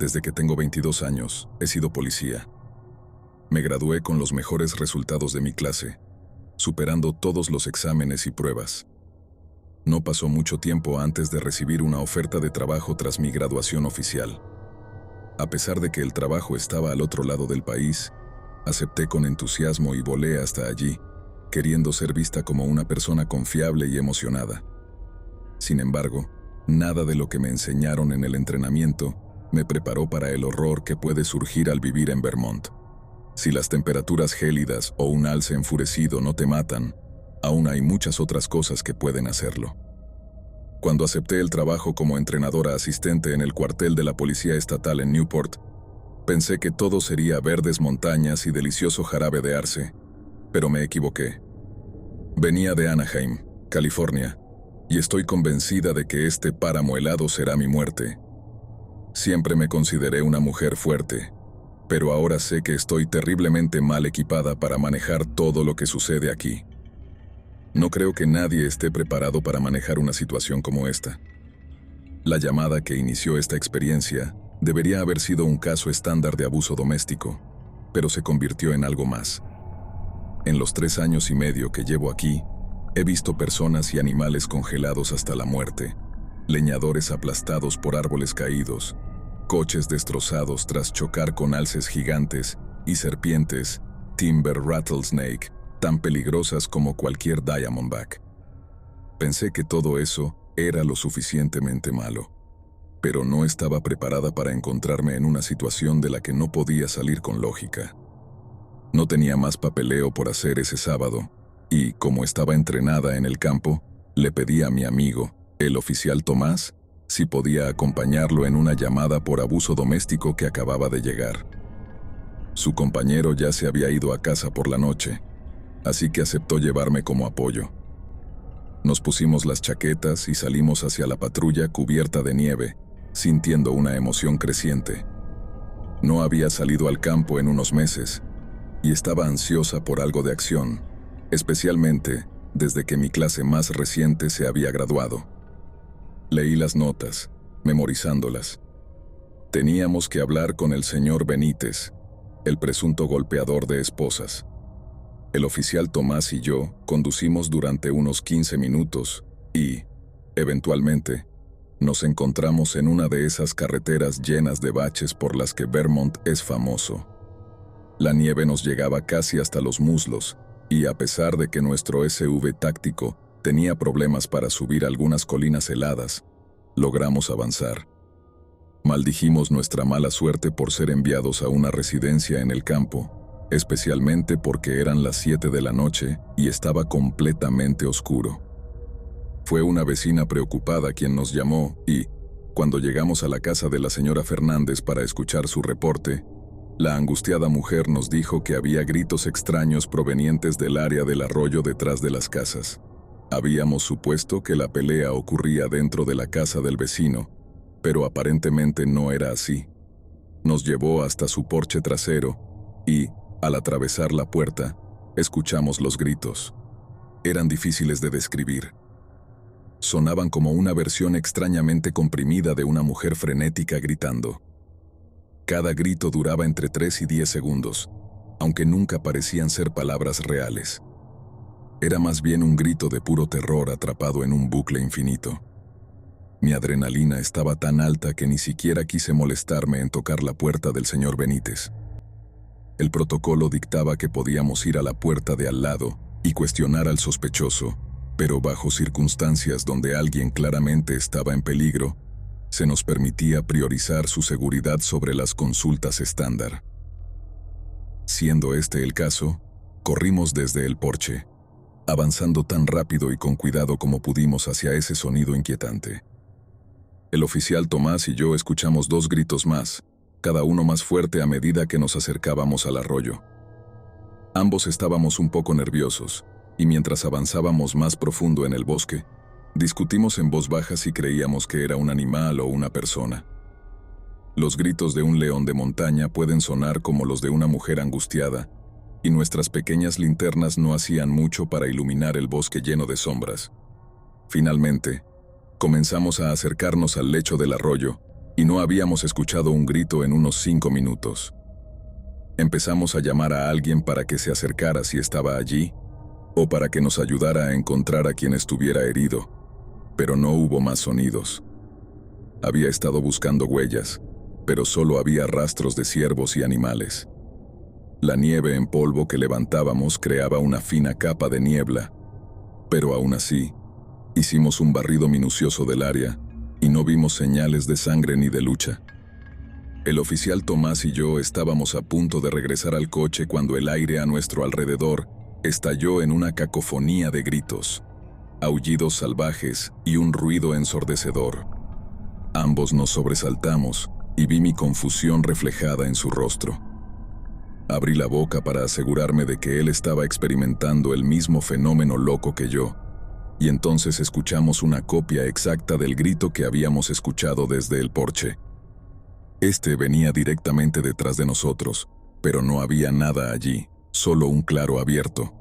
Desde que tengo 22 años, he sido policía. Me gradué con los mejores resultados de mi clase, superando todos los exámenes y pruebas. No pasó mucho tiempo antes de recibir una oferta de trabajo tras mi graduación oficial. A pesar de que el trabajo estaba al otro lado del país, acepté con entusiasmo y volé hasta allí, queriendo ser vista como una persona confiable y emocionada. Sin embargo, nada de lo que me enseñaron en el entrenamiento me preparó para el horror que puede surgir al vivir en Vermont. Si las temperaturas gélidas o un alce enfurecido no te matan, aún hay muchas otras cosas que pueden hacerlo. Cuando acepté el trabajo como entrenadora asistente en el cuartel de la Policía Estatal en Newport, pensé que todo sería verdes montañas y delicioso jarabe de arce, pero me equivoqué. Venía de Anaheim, California, y estoy convencida de que este páramo helado será mi muerte. Siempre me consideré una mujer fuerte, pero ahora sé que estoy terriblemente mal equipada para manejar todo lo que sucede aquí. No creo que nadie esté preparado para manejar una situación como esta. La llamada que inició esta experiencia debería haber sido un caso estándar de abuso doméstico, pero se convirtió en algo más. En los 3 años y medio que llevo aquí, he visto personas y animales congelados hasta la muerte, leñadores aplastados por árboles caídos, coches destrozados tras chocar con alces gigantes y serpientes, timber rattlesnake, tan peligrosas como cualquier diamondback. Pensé que todo eso era lo suficientemente malo, pero no estaba preparada para encontrarme en una situación de la que no podía salir con lógica. No tenía más papeleo por hacer ese sábado, y, como estaba entrenada en el campo, le pedí a mi amigo, el oficial Tomás, si podía acompañarlo en una llamada por abuso doméstico que acababa de llegar. Su compañero ya se había ido a casa por la noche, así que aceptó llevarme como apoyo. Nos pusimos las chaquetas y salimos hacia la patrulla cubierta de nieve, sintiendo una emoción creciente. No había salido al campo en unos meses, y estaba ansiosa por algo de acción, especialmente desde que mi clase más reciente se había graduado. Leí las notas, memorizándolas. Teníamos que hablar con el señor Benítez, el presunto golpeador de esposas. El oficial Tomás y yo conducimos durante unos 15 minutos y, eventualmente, nos encontramos en una de esas carreteras llenas de baches por las que Vermont es famoso. La nieve nos llegaba casi hasta los muslos, y a pesar de que nuestro SUV táctico tenía problemas para subir algunas colinas heladas, logramos avanzar. Maldijimos nuestra mala suerte por ser enviados a una residencia en el campo, especialmente porque eran las 7 de la noche y estaba completamente oscuro. Fue una vecina preocupada quien nos llamó y, cuando llegamos a la casa de la señora Fernández para escuchar su reporte, la angustiada mujer nos dijo que había gritos extraños provenientes del área del arroyo detrás de las casas. Habíamos supuesto que la pelea ocurría dentro de la casa del vecino, pero aparentemente no era así. Nos llevó hasta su porche trasero y, al atravesar la puerta, escuchamos los gritos. Eran difíciles de describir. Sonaban como una versión extrañamente comprimida de una mujer frenética gritando. Cada grito duraba entre 3 y 10 segundos, aunque nunca parecían ser palabras reales. Era más bien un grito de puro terror atrapado en un bucle infinito. Mi adrenalina estaba tan alta que ni siquiera quise molestarme en tocar la puerta del señor Benítez. El protocolo dictaba que podíamos ir a la puerta de al lado y cuestionar al sospechoso, pero bajo circunstancias donde alguien claramente estaba en peligro, se nos permitía priorizar su seguridad sobre las consultas estándar. Siendo este el caso, corrimos desde el porche, avanzando tan rápido y con cuidado como pudimos hacia ese sonido inquietante. El oficial Tomás y yo escuchamos 2 gritos más, cada uno más fuerte a medida que nos acercábamos al arroyo. Ambos estábamos un poco nerviosos, y mientras avanzábamos más profundo en el bosque, discutimos en voz baja si creíamos que era un animal o una persona. Los gritos de un león de montaña pueden sonar como los de una mujer angustiada, y nuestras pequeñas linternas no hacían mucho para iluminar el bosque lleno de sombras. Finalmente, comenzamos a acercarnos al lecho del arroyo, y no habíamos escuchado un grito en unos 5 minutos. Empezamos a llamar a alguien para que se acercara si estaba allí, o para que nos ayudara a encontrar a quien estuviera herido, pero no hubo más sonidos. Había estado buscando huellas, pero solo había rastros de ciervos y animales. La nieve en polvo que levantábamos creaba una fina capa de niebla, pero aún así, hicimos un barrido minucioso del área y no vimos señales de sangre ni de lucha. El oficial Tomás y yo estábamos a punto de regresar al coche cuando el aire a nuestro alrededor estalló en una cacofonía de gritos, aullidos salvajes y un ruido ensordecedor. Ambos nos sobresaltamos y vi mi confusión reflejada en su rostro. Abrí la boca para asegurarme de que él estaba experimentando el mismo fenómeno loco que yo, y entonces escuchamos una copia exacta del grito que habíamos escuchado desde el porche. Este venía directamente detrás de nosotros, pero no había nada allí, solo un claro abierto.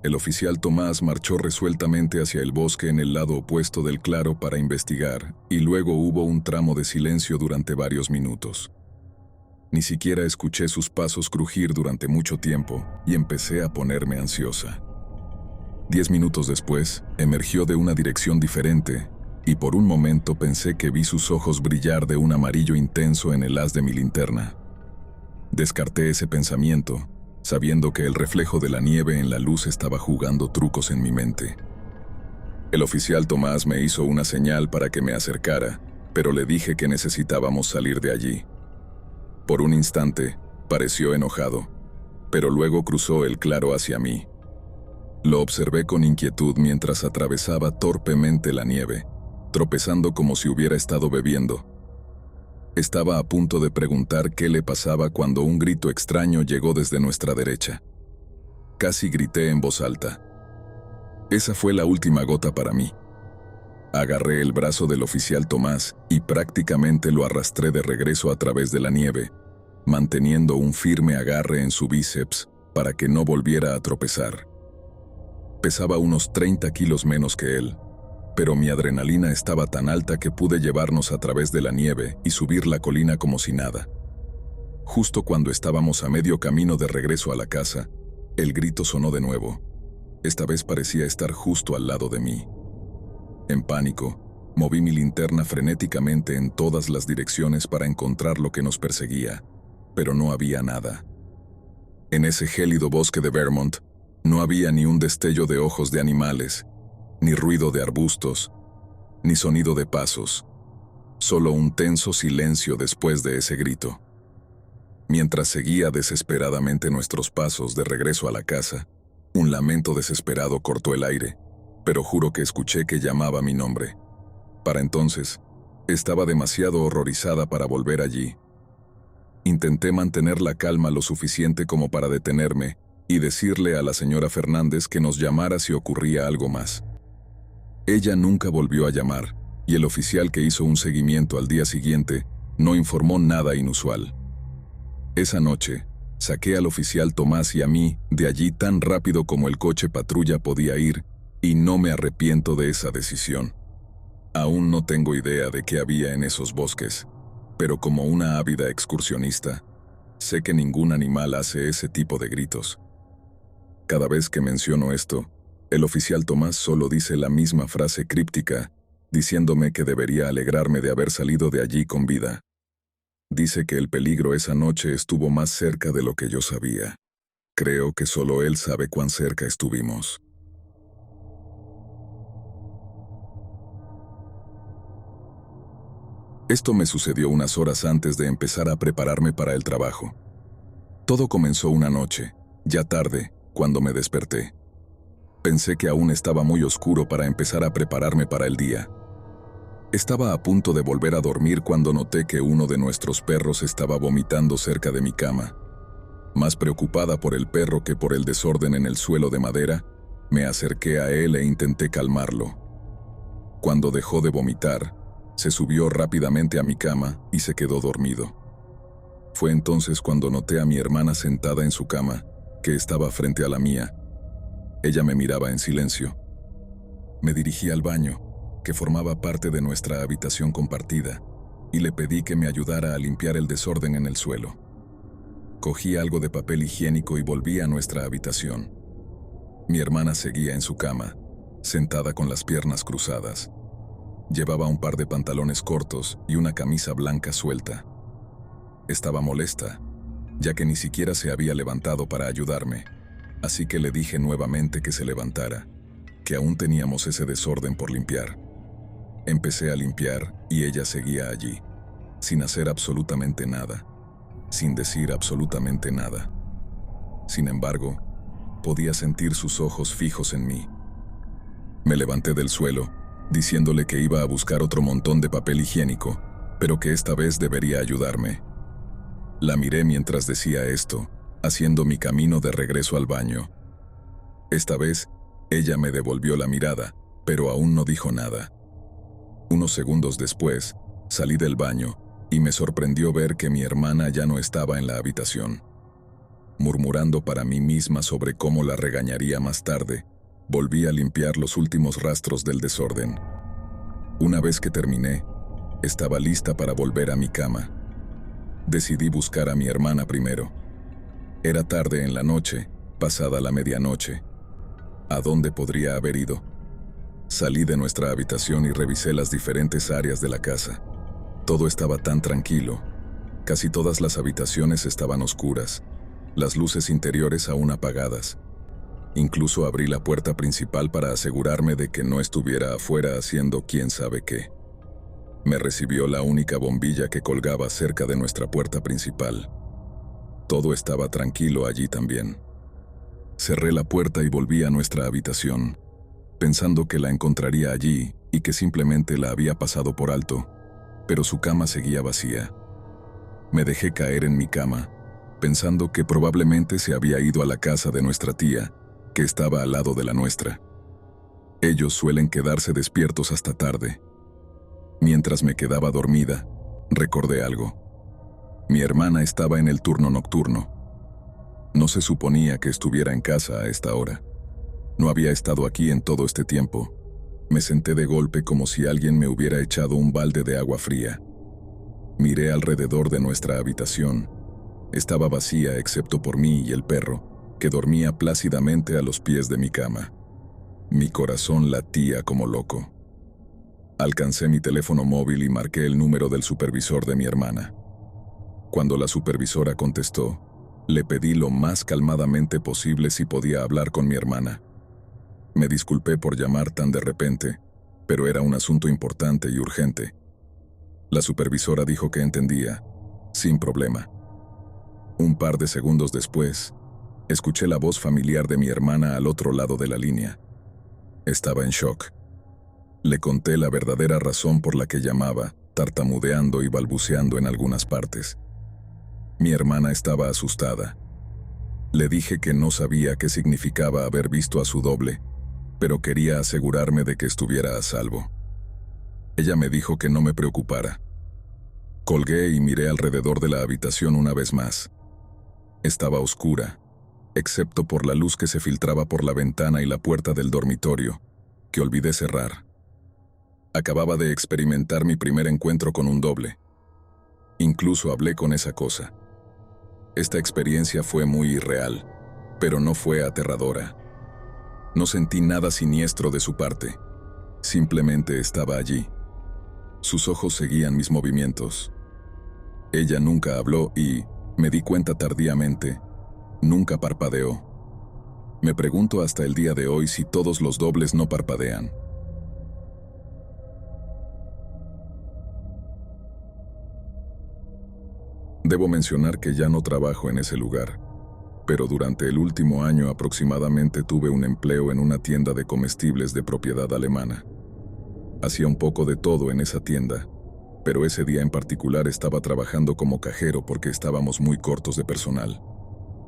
El oficial Tomás marchó resueltamente hacia el bosque en el lado opuesto del claro para investigar, y luego hubo un tramo de silencio durante varios minutos. Ni siquiera escuché sus pasos crujir durante mucho tiempo y empecé a ponerme ansiosa. 10 minutos después, emergió de una dirección diferente, y por un momento pensé que vi sus ojos brillar de un amarillo intenso en el haz de mi linterna. Descarté ese pensamiento, sabiendo que el reflejo de la nieve en la luz estaba jugando trucos en mi mente. El oficial Tomás me hizo una señal para que me acercara, pero le dije que necesitábamos salir de allí. Por un instante, pareció enojado, pero luego cruzó el claro hacia mí. Lo observé con inquietud mientras atravesaba torpemente la nieve, tropezando como si hubiera estado bebiendo. Estaba a punto de preguntar qué le pasaba cuando un grito extraño llegó desde nuestra derecha. Casi grité en voz alta. Esa fue la última gota para mí. Agarré el brazo del oficial Tomás y prácticamente lo arrastré de regreso a través de la nieve, manteniendo un firme agarre en su bíceps para que no volviera a tropezar. Pesaba unos 30 kilos menos que él, pero mi adrenalina estaba tan alta que pude llevarnos a través de la nieve y subir la colina como si nada. Justo cuando estábamos a medio camino de regreso a la casa, el grito sonó de nuevo. Esta vez parecía estar justo al lado de mí. En pánico, moví mi linterna frenéticamente en todas las direcciones para encontrar lo que nos perseguía, pero no había nada. En ese gélido bosque de Vermont, no había ni un destello de ojos de animales, ni ruido de arbustos, ni sonido de pasos, solo un tenso silencio después de ese grito. Mientras seguía desesperadamente nuestros pasos de regreso a la casa, un lamento desesperado cortó el aire, pero juro que escuché que llamaba mi nombre. Para entonces, estaba demasiado horrorizada para volver allí. Intenté mantener la calma lo suficiente como para detenerme y decirle a la señora Fernández que nos llamara si ocurría algo más. Ella nunca volvió a llamar, y el oficial que hizo un seguimiento al día siguiente no informó nada inusual. Esa noche, saqué al oficial Tomás y a mí de allí tan rápido como el coche patrulla podía ir, y no me arrepiento de esa decisión. Aún no tengo idea de qué había en esos bosques, pero como una ávida excursionista, sé que ningún animal hace ese tipo de gritos. Cada vez que menciono esto, el oficial Tomás solo dice la misma frase críptica, diciéndome que debería alegrarme de haber salido de allí con vida. Dice que el peligro esa noche estuvo más cerca de lo que yo sabía. Creo que solo él sabe cuán cerca estuvimos. Esto me sucedió unas horas antes de empezar a prepararme para el trabajo. Todo comenzó una noche, ya tarde, cuando me desperté. Pensé que aún estaba muy oscuro para empezar a prepararme para el día. Estaba a punto de volver a dormir cuando noté que uno de nuestros perros estaba vomitando cerca de mi cama. Más preocupada por el perro que por el desorden en el suelo de madera, me acerqué a él e intenté calmarlo. Cuando dejó de vomitar, se subió rápidamente a mi cama y se quedó dormido. Fue entonces cuando noté a mi hermana sentada en su cama, que estaba frente a la mía. Ella me miraba en silencio. Me dirigí al baño, que formaba parte de nuestra habitación compartida, y le pedí que me ayudara a limpiar el desorden en el suelo. Cogí algo de papel higiénico y volví a nuestra habitación. Mi hermana seguía en su cama, sentada con las piernas cruzadas. Llevaba un par de pantalones cortos y una camisa blanca suelta. Estaba molesta, ya que ni siquiera se había levantado para ayudarme, así que le dije nuevamente que se levantara, que aún teníamos ese desorden por limpiar. Empecé a limpiar y ella seguía allí, sin hacer absolutamente nada, sin decir absolutamente nada. Sin embargo, podía sentir sus ojos fijos en mí. Me levanté del suelo, diciéndole que iba a buscar otro montón de papel higiénico, pero que esta vez debería ayudarme. La miré mientras decía esto, haciendo mi camino de regreso al baño. Esta vez, ella me devolvió la mirada, pero aún no dijo nada. Unos segundos después, salí del baño y me sorprendió ver que mi hermana ya no estaba en la habitación. Murmurando para mí misma sobre cómo la regañaría más tarde, volví a limpiar los últimos rastros del desorden. Una vez que terminé, estaba lista para volver a mi cama. Decidí buscar a mi hermana primero. Era tarde en la noche, pasada la medianoche. ¿A dónde podría haber ido? Salí de nuestra habitación y revisé las diferentes áreas de la casa. Todo estaba tan tranquilo. Casi todas las habitaciones estaban oscuras, las luces interiores aún apagadas. Incluso abrí la puerta principal para asegurarme de que no estuviera afuera haciendo quién sabe qué. Me recibió la única bombilla que colgaba cerca de nuestra puerta principal. Todo estaba tranquilo allí también. Cerré la puerta y volví a nuestra habitación, pensando que la encontraría allí y que simplemente la había pasado por alto, pero su cama seguía vacía. Me dejé caer en mi cama, pensando que probablemente se había ido a la casa de nuestra tía, que estaba al lado de la nuestra. Ellos suelen quedarse despiertos hasta tarde. Mientras me quedaba dormida, recordé algo. Mi hermana estaba en el turno nocturno. No se suponía que estuviera en casa a esta hora. No había estado aquí en todo este tiempo. Me senté de golpe como si alguien me hubiera echado un balde de agua fría. Miré alrededor de nuestra habitación. Estaba vacía excepto por mí y el perro, que dormía plácidamente a los pies de mi cama. Mi corazón latía como loco. Alcancé mi teléfono móvil y marqué el número del supervisor de mi hermana. Cuando la supervisora contestó, le pedí lo más calmadamente posible si podía hablar con mi hermana. Me disculpé por llamar tan de repente, pero era un asunto importante y urgente. La supervisora dijo que entendía, sin problema. Un par de segundos después, escuché la voz familiar de mi hermana al otro lado de la línea. Estaba en shock. Le conté la verdadera razón por la que llamaba, tartamudeando y balbuceando en algunas partes. Mi hermana estaba asustada. Le dije que no sabía qué significaba haber visto a su doble, pero quería asegurarme de que estuviera a salvo. Ella me dijo que no me preocupara. Colgué y miré alrededor de la habitación una vez más. Estaba oscura, excepto por la luz que se filtraba por la ventana y la puerta del dormitorio, que olvidé cerrar. Acababa de experimentar mi primer encuentro con un doble. Incluso hablé con esa cosa. Esta experiencia fue muy irreal, pero no fue aterradora. No sentí nada siniestro de su parte. Simplemente estaba allí. Sus ojos seguían mis movimientos. Ella nunca habló y, me di cuenta tardíamente, nunca parpadeó. Me pregunto hasta el día de hoy si todos los dobles no parpadean. Debo mencionar que ya no trabajo en ese lugar, pero durante el último año aproximadamente tuve un empleo en una tienda de comestibles de propiedad alemana. Hacía un poco de todo en esa tienda, pero ese día en particular estaba trabajando como cajero porque estábamos muy cortos de personal.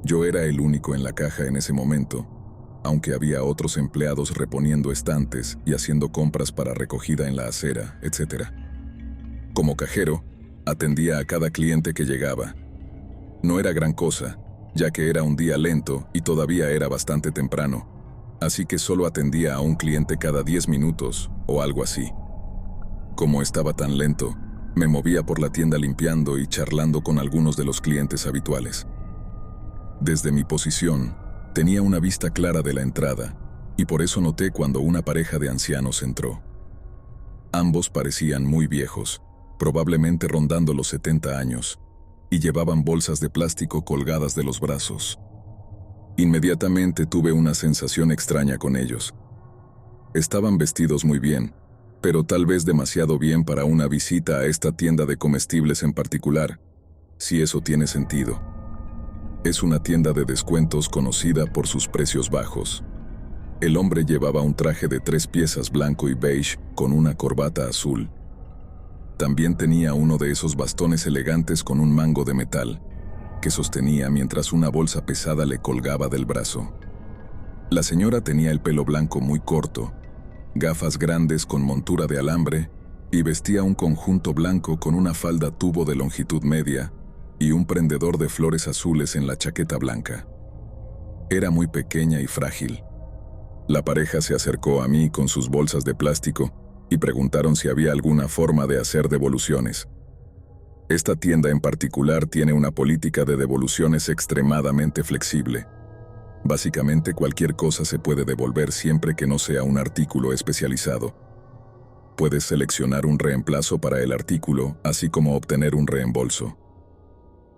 Yo era el único en la caja en ese momento, aunque había otros empleados reponiendo estantes y haciendo compras para recogida en la acera, etc. Como cajero, atendía a cada cliente que llegaba. No era gran cosa, ya que era un día lento y todavía era bastante temprano, así que solo atendía a un cliente cada 10 minutos o algo así. Como estaba tan lento, Me movía por la tienda limpiando y charlando con algunos de los clientes habituales. Desde mi posición, tenía una vista clara de la entrada, y por eso noté cuando una pareja de ancianos entró. Ambos parecían muy viejos, probablemente rondando los 70 años, y llevaban bolsas de plástico colgadas de los brazos. Inmediatamente tuve una sensación extraña con ellos. Estaban vestidos muy bien, pero tal vez demasiado bien para una visita a esta tienda de comestibles en particular, si eso tiene sentido. Es una tienda de descuentos conocida por sus precios bajos. El hombre llevaba un traje de 3 piezas blanco y beige con una corbata azul. También tenía uno de esos bastones elegantes con un mango de metal, que sostenía mientras una bolsa pesada le colgaba del brazo. La señora tenía el pelo blanco muy corto, gafas grandes con montura de alambre y vestía un conjunto blanco con una falda tubo de longitud media y un prendedor de flores azules en la chaqueta blanca. Era muy pequeña y frágil. La pareja se acercó a mí con sus bolsas de plástico y preguntaron si había alguna forma de hacer devoluciones. Esta tienda en particular tiene una política de devoluciones extremadamente flexible. Básicamente cualquier cosa se puede devolver siempre que no sea un artículo especializado. Puedes seleccionar un reemplazo para el artículo, así como obtener un reembolso.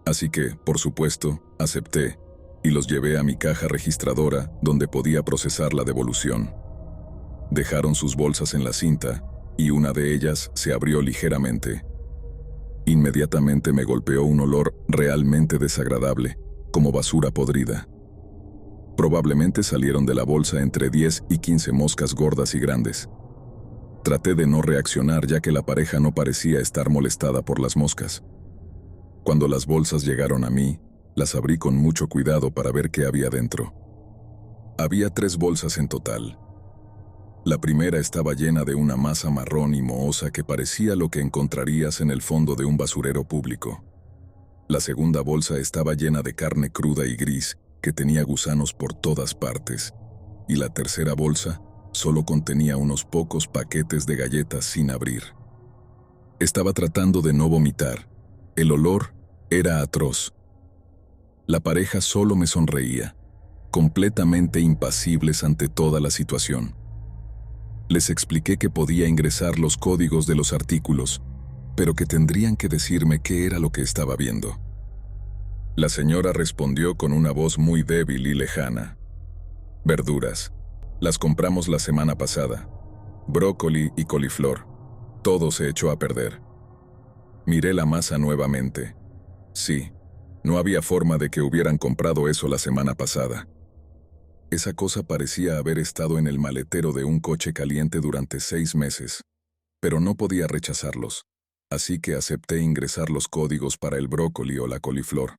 Así que, por supuesto, acepté y los llevé a mi caja registradora donde podía procesar la devolución. Dejaron sus bolsas en la cinta y una de ellas se abrió ligeramente. Inmediatamente me golpeó un olor realmente desagradable, como basura podrida. Probablemente salieron de la bolsa entre 10 y 15 moscas gordas y grandes. Traté de no reaccionar ya que la pareja no parecía estar molestada por las moscas. Cuando las bolsas llegaron a mí, las abrí con mucho cuidado para ver qué había dentro. Había 3 bolsas en total. La primera estaba llena de una masa marrón y mohosa que parecía lo que encontrarías en el fondo de un basurero público. La segunda bolsa estaba llena de carne cruda y gris, que tenía gusanos por todas partes. Y la tercera bolsa solo contenía unos pocos paquetes de galletas sin abrir. Estaba tratando de no vomitar. El olor era atroz. La pareja solo me sonreía, completamente impasibles ante toda la situación. Les expliqué que podía ingresar los códigos de los artículos, pero que tendrían que decirme qué era lo que estaba viendo. La señora respondió con una voz muy débil y lejana. Verduras. Las compramos la semana pasada. Brócoli y coliflor. Todo se echó a perder. Miré la masa nuevamente. Sí, no había forma de que hubieran comprado eso la semana pasada. Esa cosa parecía haber estado en el maletero de un coche caliente durante 6 meses, pero no podía rechazarlos, así que acepté ingresar los códigos para el brócoli o la coliflor.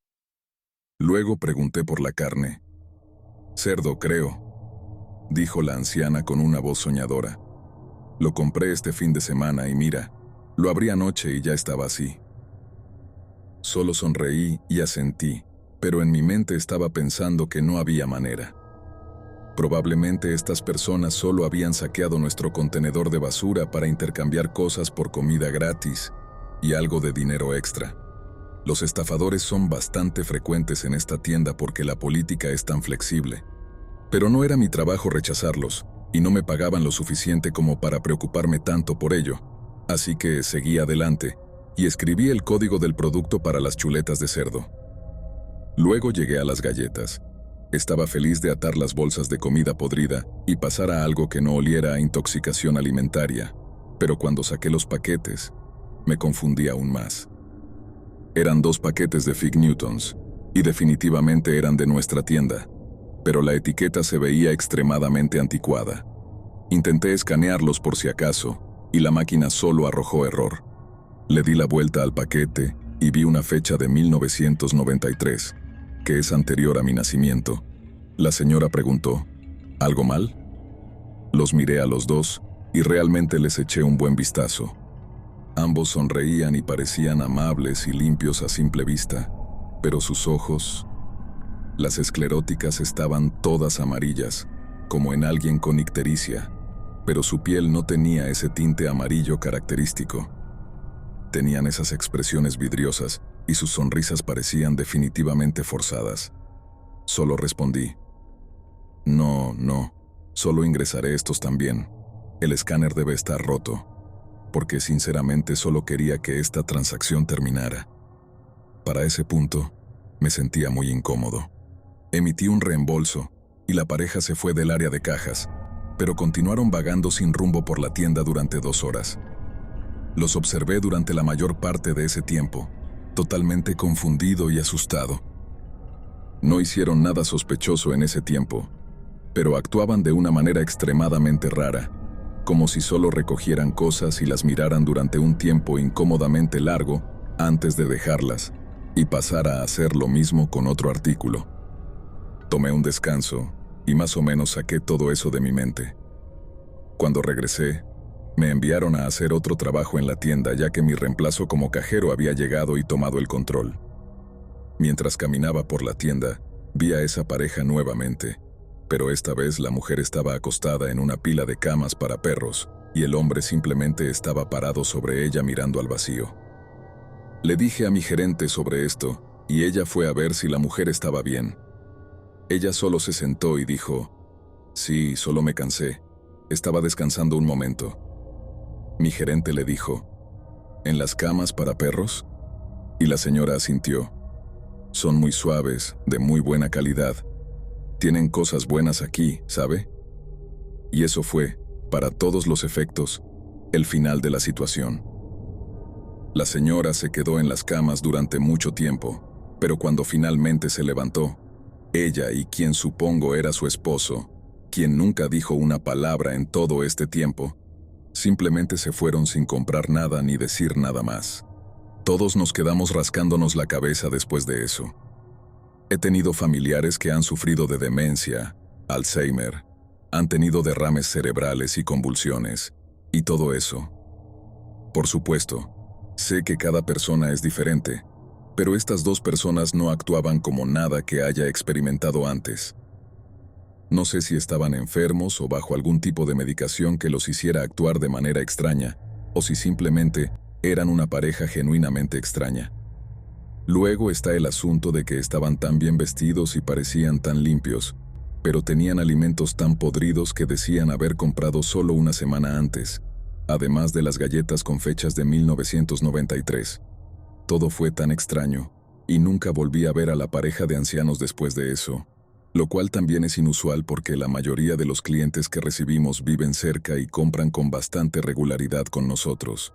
Luego pregunté por la carne. Cerdo, creo, dijo la anciana con una voz soñadora. Lo compré este fin de semana y mira, lo abrí anoche y ya estaba así. Solo sonreí y asentí, pero en mi mente estaba pensando que no había manera. Probablemente estas personas solo habían saqueado nuestro contenedor de basura para intercambiar cosas por comida gratis y algo de dinero extra. Los estafadores son bastante frecuentes en esta tienda porque la política es tan flexible. Pero no era mi trabajo rechazarlos, y no me pagaban lo suficiente como para preocuparme tanto por ello, así que seguí adelante y escribí el código del producto para las chuletas de cerdo. Luego llegué a las galletas. Estaba feliz de atar las bolsas de comida podrida y pasar a algo que no oliera a intoxicación alimentaria, pero cuando saqué los paquetes, me confundí aún más. Eran 2 paquetes de Fig Newtons, y definitivamente eran de nuestra tienda, pero la etiqueta se veía extremadamente anticuada. Intenté escanearlos por si acaso, y la máquina solo arrojó error. Le di la vuelta al paquete y vi una fecha de 1993, que es anterior a mi nacimiento. La señora preguntó, ¿algo mal? Los miré a los dos y realmente les eché un buen vistazo. Ambos sonreían y parecían amables y limpios a simple vista, pero sus ojos, las escleróticas estaban todas amarillas, como en alguien con ictericia, pero su piel no tenía ese tinte amarillo característico. Tenían esas expresiones vidriosas y sus sonrisas parecían definitivamente forzadas. Solo respondí: No, solo ingresaré estos también. El escáner debe estar roto, porque sinceramente solo quería que esta transacción terminara. Para ese punto, me sentía muy incómodo. Emití un reembolso y la pareja se fue del área de cajas, pero continuaron vagando sin rumbo por la tienda durante 2 horas. Los observé durante la mayor parte de ese tiempo, totalmente confundido y asustado. No hicieron nada sospechoso en ese tiempo, pero actuaban de una manera extremadamente rara, como si solo recogieran cosas y las miraran durante un tiempo incómodamente largo antes de dejarlas y pasar a hacer lo mismo con otro artículo. Tomé un descanso y más o menos saqué todo eso de mi mente. Cuando regresé, me enviaron a hacer otro trabajo en la tienda ya que mi reemplazo como cajero había llegado y tomado el control. Mientras caminaba por la tienda, vi a esa pareja nuevamente, pero esta vez la mujer estaba acostada en una pila de camas para perros y el hombre simplemente estaba parado sobre ella mirando al vacío. Le dije a mi gerente sobre esto y ella fue a ver si la mujer estaba bien. Ella solo se sentó y dijo: Sí, solo me cansé. Estaba descansando un momento. Mi gerente le dijo: ¿En las camas para perros? Y la señora asintió. Son muy suaves, de muy buena calidad. Tienen cosas buenas aquí, ¿sabe? Y eso fue, para todos los efectos, el final de la situación. La señora se quedó en las camas durante mucho tiempo, pero cuando finalmente se levantó, ella y quien supongo era su esposo, quien nunca dijo una palabra en todo este tiempo, simplemente se fueron sin comprar nada ni decir nada más. Todos nos quedamos rascándonos la cabeza después de eso. He tenido familiares que han sufrido de demencia, Alzheimer, han tenido derrames cerebrales y convulsiones, y todo eso. Por supuesto, sé que cada persona es diferente, pero estas 2 personas no actuaban como nada que haya experimentado antes. No sé si estaban enfermos o bajo algún tipo de medicación que los hiciera actuar de manera extraña, o si simplemente eran una pareja genuinamente extraña. Luego está el asunto de que estaban tan bien vestidos y parecían tan limpios, pero tenían alimentos tan podridos que decían haber comprado solo una semana antes, además de las galletas con fechas de 1993. Todo fue tan extraño, y nunca volví a ver a la pareja de ancianos después de eso, lo cual también es inusual porque la mayoría de los clientes que recibimos viven cerca y compran con bastante regularidad con nosotros.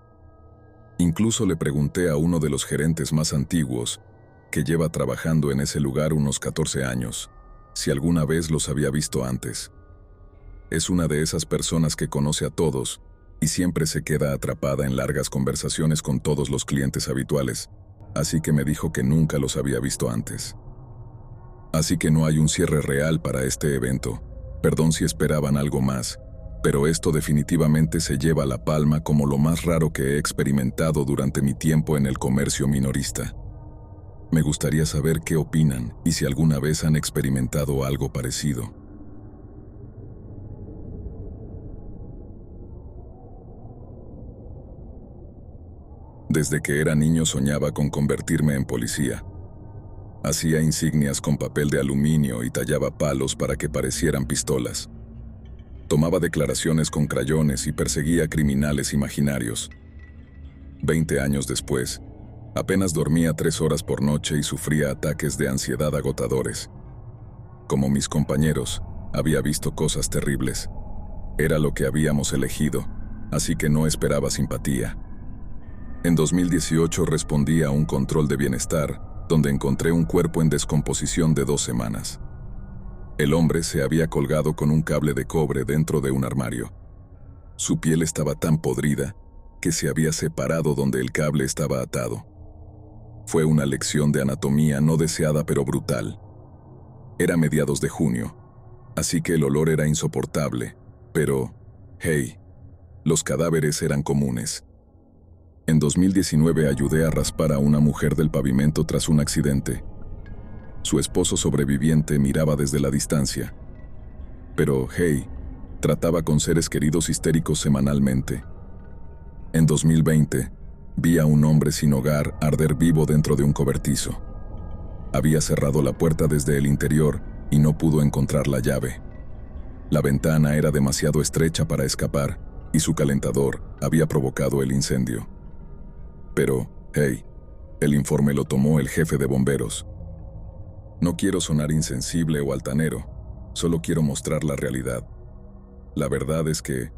Incluso le pregunté a uno de los gerentes más antiguos, que lleva trabajando en ese lugar unos 14 años, si alguna vez los había visto antes. Es una de esas personas que conoce a todos y siempre se queda atrapada en largas conversaciones con todos los clientes habituales, así que me dijo que nunca los había visto antes. Así que no hay un cierre real para este evento. Perdón si esperaban algo más, pero esto definitivamente se lleva la palma como lo más raro que he experimentado durante mi tiempo en el comercio minorista. Me gustaría saber qué opinan y si alguna vez han experimentado algo parecido. Desde que era niño soñaba con convertirme en policía. Hacía insignias con papel de aluminio y tallaba palos para que parecieran pistolas. Tomaba declaraciones con crayones y perseguía criminales imaginarios. 20 años después, apenas dormía 3 horas por noche y sufría ataques de ansiedad agotadores. Como mis compañeros, había visto cosas terribles. Era lo que habíamos elegido, así que no esperaba simpatía. En 2018 respondí a un control de bienestar, donde encontré un cuerpo en descomposición de 2 semanas. El hombre se había colgado con un cable de cobre dentro de un armario. Su piel estaba tan podrida que se había separado donde el cable estaba atado. Fue una lección de anatomía no deseada pero brutal. Era mediados de junio, así que el olor era insoportable, pero, hey, los cadáveres eran comunes. En 2019 ayudé a raspar a una mujer del pavimento tras un accidente. Su esposo sobreviviente miraba desde la distancia. Pero, hey, trataba con seres queridos histéricos semanalmente. En 2020, Vi a un hombre sin hogar arder vivo dentro de un cobertizo. Había cerrado la puerta desde el interior y no pudo encontrar la llave. La ventana era demasiado estrecha para escapar y su calentador había provocado el incendio. Pero, hey, el informe lo tomó el jefe de bomberos. No quiero sonar insensible o altanero, solo quiero mostrar la realidad. La verdad es que,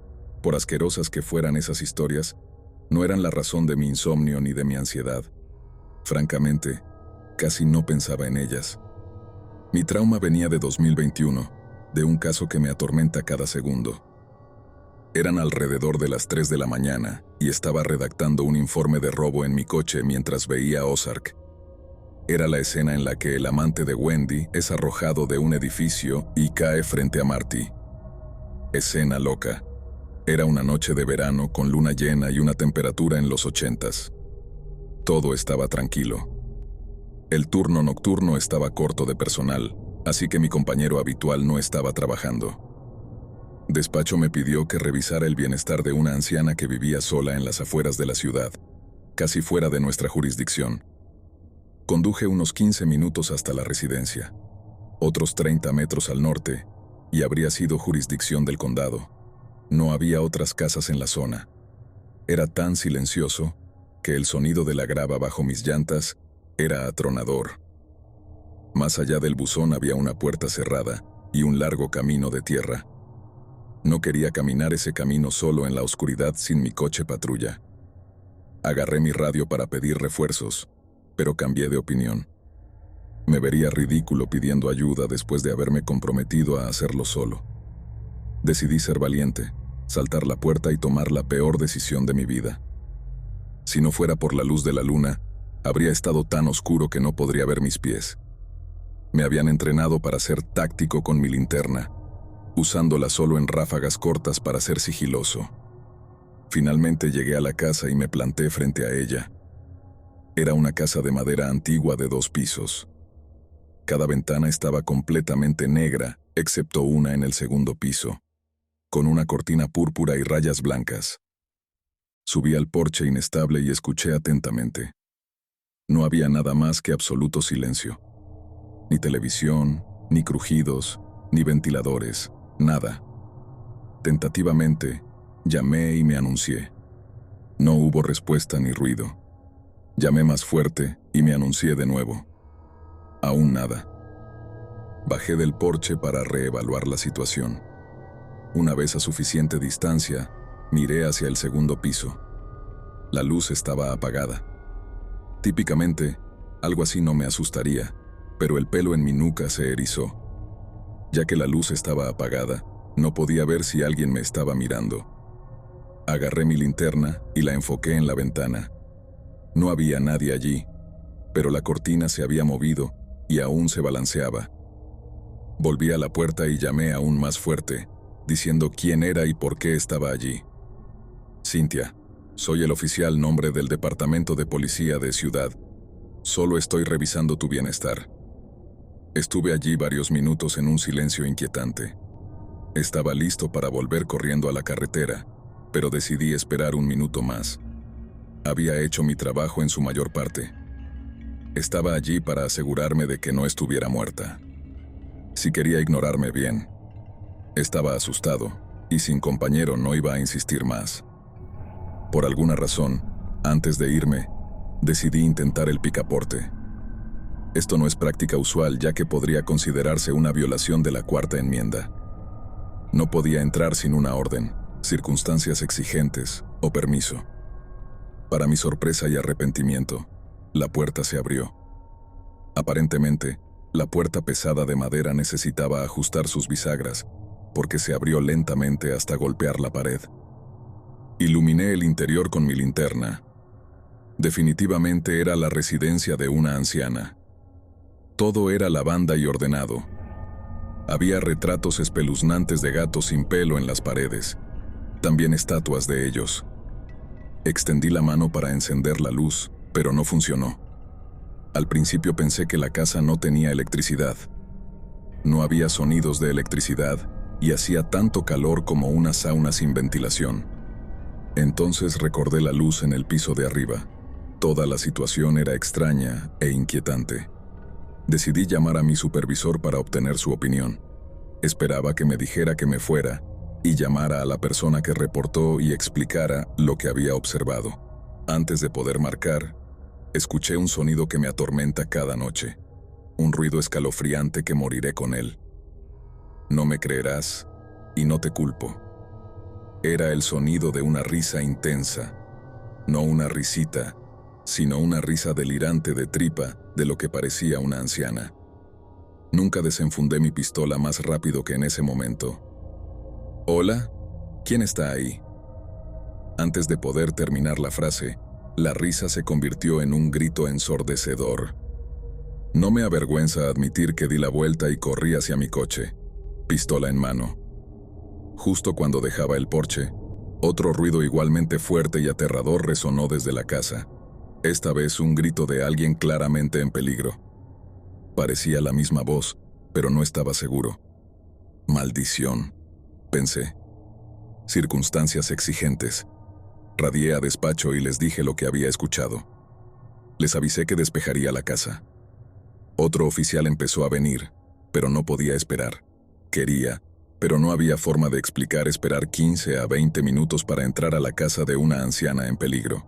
por asquerosas que fueran esas historias, no eran la razón de mi insomnio ni de mi ansiedad. Francamente, casi no pensaba en ellas. Mi trauma venía de 2021, de un caso que me atormenta cada segundo. Eran alrededor de las 3 de la mañana y estaba redactando un informe de robo en mi coche mientras veía Ozark. Era la escena en la que el amante de Wendy es arrojado de un edificio y cae frente a Marty. Escena loca. Era una noche de verano con luna llena y una temperatura en los 80s. Todo estaba tranquilo. El turno nocturno estaba corto de personal, así que mi compañero habitual no estaba trabajando. Despacho me pidió que revisara el bienestar de una anciana que vivía sola en las afueras de la ciudad, casi fuera de nuestra jurisdicción. Conduje unos 15 minutos hasta la residencia, otros 30 metros al norte, y habría sido jurisdicción del condado. No había otras casas en la zona. Era tan silencioso que el sonido de la grava bajo mis llantas era atronador. Más allá del buzón había una puerta cerrada y un largo camino de tierra. No quería caminar ese camino solo en la oscuridad sin mi coche patrulla. Agarré mi radio para pedir refuerzos, pero cambié de opinión. Me vería ridículo pidiendo ayuda después de haberme comprometido a hacerlo solo. Decidí ser valiente, saltar la puerta y tomar la peor decisión de mi vida. Si no fuera por la luz de la luna, habría estado tan oscuro que no podría ver mis pies. Me habían entrenado para ser táctico con mi linterna, usándola solo en ráfagas cortas para ser sigiloso. Finalmente llegué a la casa y me planté frente a ella. Era una casa de madera antigua de 2 pisos. Cada ventana estaba completamente negra, excepto una en el segundo piso, con una cortina púrpura y rayas blancas. Subí al porche inestable y escuché atentamente. No había nada más que absoluto silencio. Ni televisión, ni crujidos, ni ventiladores, nada. Tentativamente, llamé y me anuncié. No hubo respuesta ni ruido. Llamé más fuerte y me anuncié de nuevo. Aún nada. Bajé del porche para reevaluar la situación. Una vez a suficiente distancia, miré hacia el segundo piso. La luz estaba apagada. Típicamente, algo así no me asustaría, pero el pelo en mi nuca se erizó. Ya que la luz estaba apagada, no podía ver si alguien me estaba mirando. Agarré mi linterna y la enfoqué en la ventana. No había nadie allí, pero la cortina se había movido y aún se balanceaba. Volví a la puerta y llamé aún más fuerte, diciendo quién era y por qué estaba allí. Cynthia, soy el oficial nombre del Departamento de Policía de Ciudad. Solo estoy revisando tu bienestar. Estuve allí varios minutos en un silencio inquietante. Estaba listo para volver corriendo a la carretera, pero decidí esperar un minuto más. Había hecho mi trabajo en su mayor parte. Estaba allí para asegurarme de que no estuviera muerta. Si quería ignorarme bien. Estaba asustado, y sin compañero no iba a insistir más. Por alguna razón, antes de irme, decidí intentar el picaporte. Esto no es práctica usual ya que podría considerarse una violación de la Cuarta Enmienda. No podía entrar sin una orden, circunstancias exigentes o permiso. Para mi sorpresa y arrepentimiento, la puerta se abrió. Aparentemente, la puerta pesada de madera necesitaba ajustar sus bisagras, porque se abrió lentamente hasta golpear la pared. Iluminé el interior con mi linterna. Definitivamente era la residencia de una anciana. Todo era lavanda y ordenado. Había retratos espeluznantes de gatos sin pelo en las paredes, también estatuas de ellos. Extendí la mano para encender la luz, pero no funcionó. Al principio pensé que la casa no tenía electricidad. No había sonidos de electricidad y hacía tanto calor como una sauna sin ventilación. Entonces recordé la luz en el piso de arriba. Toda la situación era extraña e inquietante. Decidí llamar a mi supervisor para obtener su opinión. Esperaba que me dijera que me fuera y llamara a la persona que reportó y explicara lo que había observado. Antes de poder marcar, escuché un sonido que me atormenta cada noche. Un ruido escalofriante que moriré con él. No me creerás y no te culpo. Era el sonido de una risa intensa. No una risita, sino una risa delirante de tripa de lo que parecía una anciana. Nunca desenfundé mi pistola más rápido que en ese momento. «Hola, ¿quién está ahí?». Antes de poder terminar la frase, la risa se convirtió en un grito ensordecedor. No me avergüenza admitir que di la vuelta y corrí hacia mi coche, pistola en mano. Justo cuando dejaba el porche, otro ruido igualmente fuerte y aterrador resonó desde la casa. Esta vez un grito de alguien claramente en peligro. Parecía la misma voz, pero no estaba seguro. «Maldición», pensé. Circunstancias exigentes. Radié a despacho y les dije lo que había escuchado. Les avisé que despejaría la casa. Otro oficial empezó a venir, pero no podía esperar. Quería, pero no había forma de explicar esperar 15 a 20 minutos para entrar a la casa de una anciana en peligro.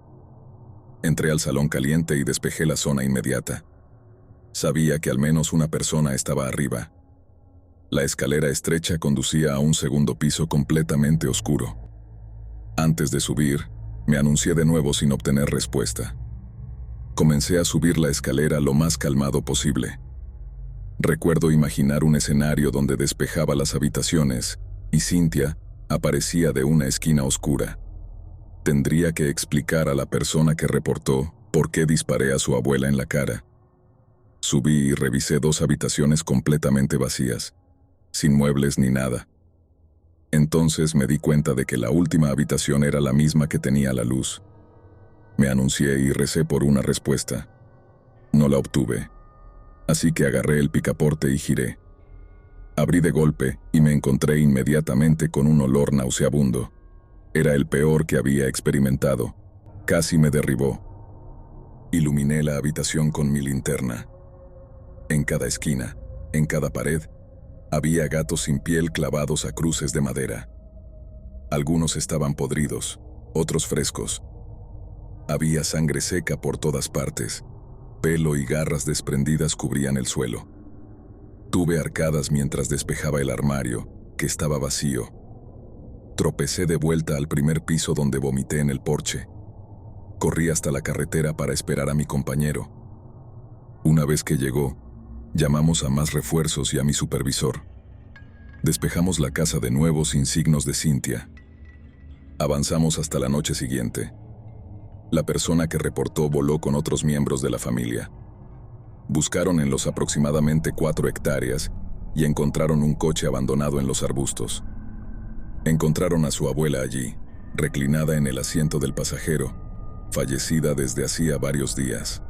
Entré al salón caliente y despejé la zona inmediata. Sabía que al menos una persona estaba arriba. La escalera estrecha conducía a un segundo piso completamente oscuro. Antes de subir, me anuncié de nuevo sin obtener respuesta. Comencé a subir la escalera lo más calmado posible. Recuerdo imaginar un escenario donde despejaba las habitaciones y Cynthia aparecía de una esquina oscura. Tendría que explicar a la persona que reportó por qué disparé a su abuela en la cara. Subí y revisé 2 habitaciones completamente vacías, sin muebles ni nada. Entonces me di cuenta de que la última habitación era la misma que tenía la luz. Me anuncié y recé por una respuesta. No la obtuve. Así que agarré el picaporte y giré. Abrí de golpe y me encontré inmediatamente con un olor nauseabundo. Era el peor que había experimentado. Casi me derribó. Iluminé la habitación con mi linterna. En cada esquina, en cada pared, había gatos sin piel clavados a cruces de madera. Algunos estaban podridos, otros frescos. Había sangre seca por todas partes. Pelo y garras desprendidas cubrían el suelo. Tuve arcadas mientras despejaba el armario, que estaba vacío. Tropecé de vuelta al primer piso donde vomité en el porche. Corrí hasta la carretera para esperar a mi compañero. Una vez que llegó, llamamos a más refuerzos y a mi supervisor. Despejamos la casa de nuevo sin signos de Cynthia. Avanzamos hasta la noche siguiente. La persona que reportó voló con otros miembros de la familia. Buscaron en los aproximadamente 4 hectáreas y encontraron un coche abandonado en los arbustos. Encontraron a su abuela allí, reclinada en el asiento del pasajero, fallecida desde hacía varios días.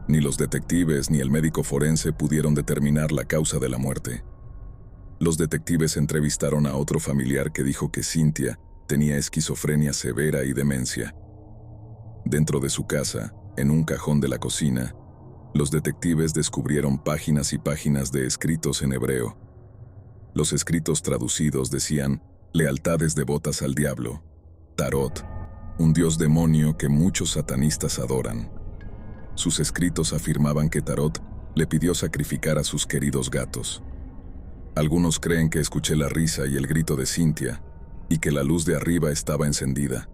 Ni los detectives ni el médico forense pudieron determinar la causa de la muerte. Los detectives entrevistaron a otro familiar que dijo que Cynthia tenía esquizofrenia severa y demencia. Dentro de su casa, en un cajón de la cocina, los detectives descubrieron páginas y páginas de escritos en hebreo. Los escritos traducidos decían lealtades devotas al diablo, Tarot, un dios demonio que muchos satanistas adoran. Sus escritos afirmaban que Tarot le pidió sacrificar a sus queridos gatos. Algunos creen que escuché la risa y el grito de Cynthia y que la luz de arriba estaba encendida.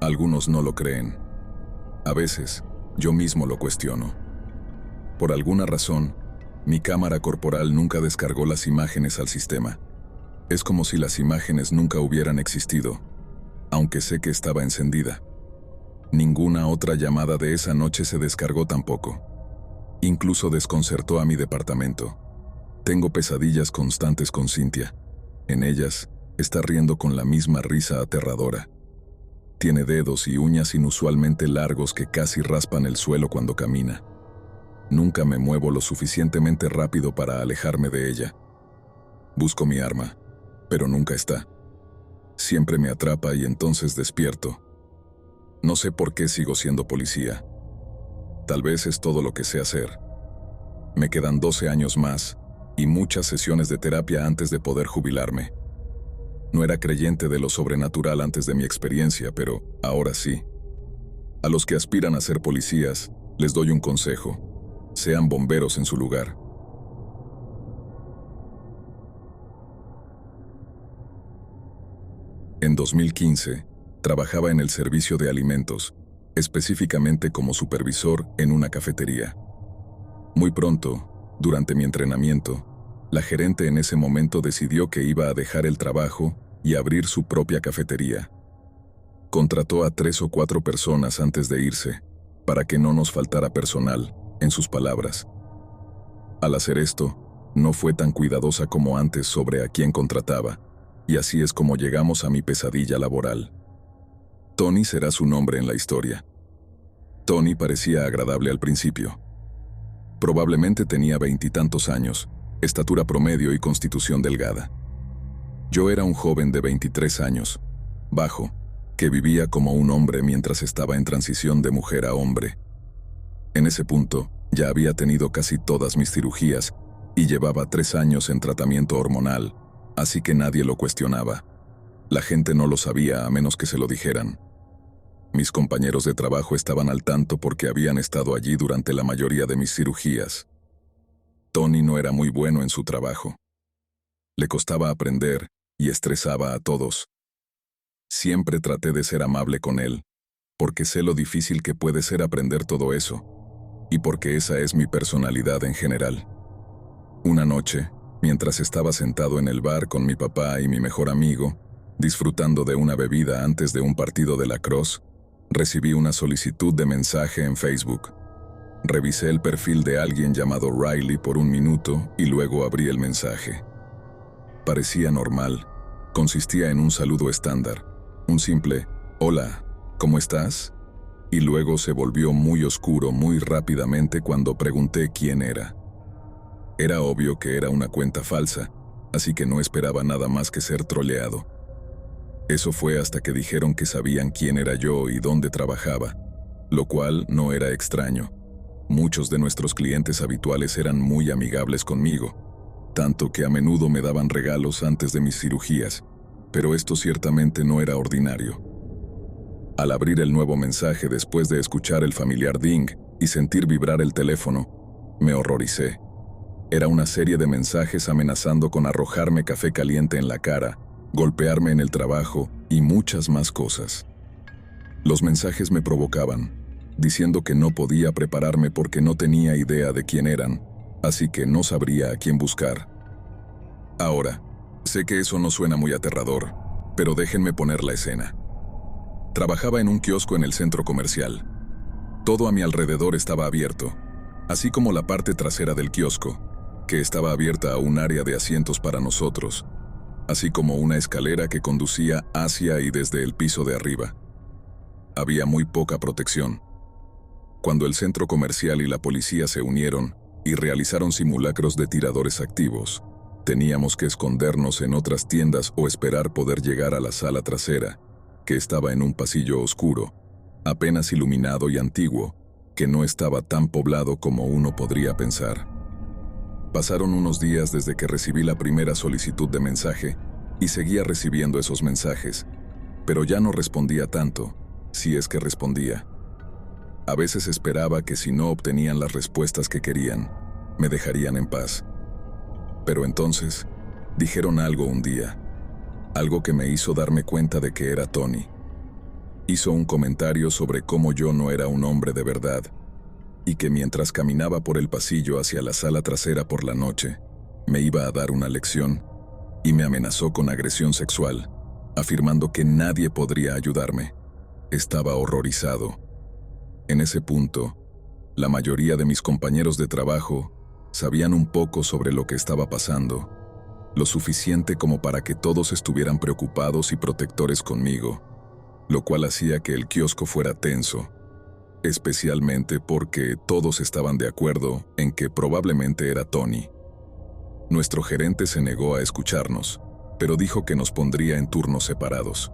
Algunos no lo creen. A veces, yo mismo lo cuestiono. Por alguna razón, mi cámara corporal nunca descargó las imágenes al sistema. Es como si las imágenes nunca hubieran existido, aunque sé que estaba encendida. Ninguna otra llamada de esa noche se descargó tampoco. Incluso desconcertó a mi departamento. Tengo pesadillas constantes con Cynthia. En ellas, está riendo con la misma risa aterradora. Tiene dedos y uñas inusualmente largos que casi raspan el suelo cuando camina. Nunca me muevo lo suficientemente rápido para alejarme de ella. Busco mi arma, pero nunca está. Siempre me atrapa y entonces despierto. No sé por qué sigo siendo policía. Tal vez es todo lo que sé hacer. Me quedan 12 años más y muchas sesiones de terapia antes de poder jubilarme. No era creyente de lo sobrenatural antes de mi experiencia, pero ahora sí. A los que aspiran a ser policías, les doy un consejo: sean bomberos en su lugar. En 2015, trabajaba en el servicio de alimentos, específicamente como supervisor en una cafetería. Muy pronto, durante mi entrenamiento, la gerente en ese momento decidió que iba a dejar el trabajo y abrir su propia cafetería. Contrató a 3 o 4 personas antes de irse, para que no nos faltara personal, en sus palabras. Al hacer esto, no fue tan cuidadosa como antes sobre a quién contrataba, y así es como llegamos a mi pesadilla laboral. Tony será su nombre en la historia. Tony parecía agradable al principio. Probablemente tenía 20 y tantos años, estatura promedio y constitución delgada. Yo era un joven de 23 años, bajo, que vivía como un hombre mientras estaba en transición de mujer a hombre. En ese punto, ya había tenido casi todas mis cirugías y llevaba 3 años en tratamiento hormonal, así que nadie lo cuestionaba. La gente no lo sabía a menos que se lo dijeran. Mis compañeros de trabajo estaban al tanto porque habían estado allí durante la mayoría de mis cirugías. Tony no era muy bueno en su trabajo. Le costaba aprender y estresaba a todos. Siempre traté de ser amable con él, porque sé lo difícil que puede ser aprender todo eso, y porque esa es mi personalidad en general. Una noche, mientras estaba sentado en el bar con mi papá y mi mejor amigo, disfrutando de una bebida antes de un partido de lacrosse, recibí una solicitud de mensaje en Facebook. Revisé el perfil de alguien llamado Riley por un minuto y luego abrí el mensaje. Parecía normal. Consistía en un saludo estándar, un simple «Hola, ¿cómo estás?». Y luego se volvió muy oscuro muy rápidamente cuando pregunté quién era. Era obvio que era una cuenta falsa, así que no esperaba nada más que ser troleado. Eso fue hasta que dijeron que sabían quién era yo y dónde trabajaba, lo cual no era extraño. Muchos de nuestros clientes habituales eran muy amigables conmigo, tanto que a menudo me daban regalos antes de mis cirugías, pero esto ciertamente no era ordinario. Al abrir el nuevo mensaje después de escuchar el familiar ding y sentir vibrar el teléfono, me horroricé. Era una serie de mensajes amenazando con arrojarme café caliente en la cara, golpearme en el trabajo y muchas más cosas. Los mensajes me provocaban, diciendo que no podía prepararme porque no tenía idea de quién eran, así que no sabría a quién buscar. Ahora, sé que eso no suena muy aterrador, pero déjenme poner la escena. Trabajaba en un kiosco en el centro comercial. Todo a mi alrededor estaba abierto, así como la parte trasera del kiosco, que estaba abierta a un área de asientos para nosotros, así como una escalera que conducía hacia y desde el piso de arriba. Había muy poca protección. Cuando el centro comercial y la policía se unieron y realizaron simulacros de tiradores activos, teníamos que escondernos en otras tiendas o esperar poder llegar a la sala trasera, que estaba en un pasillo oscuro, apenas iluminado y antiguo, que no estaba tan poblado como uno podría pensar. Pasaron unos días desde que recibí la primera solicitud de mensaje y seguía recibiendo esos mensajes, pero ya no respondía tanto, si es que respondía. A veces esperaba que si no obtenían las respuestas que querían, me dejarían en paz. Pero entonces, dijeron algo un día, algo que me hizo darme cuenta de que era Tony. Hizo un comentario sobre cómo yo no era un hombre de verdad, y que mientras caminaba por el pasillo hacia la sala trasera por la noche, me iba a dar una lección, y me amenazó con agresión sexual, afirmando que nadie podría ayudarme. Estaba horrorizado. En ese punto, la mayoría de mis compañeros de trabajo sabían un poco sobre lo que estaba pasando, lo suficiente como para que todos estuvieran preocupados y protectores conmigo, lo cual hacía que el kiosco fuera tenso, especialmente porque todos estaban de acuerdo en que probablemente era Tony. Nuestro gerente se negó a escucharnos, pero dijo que nos pondría en turnos separados.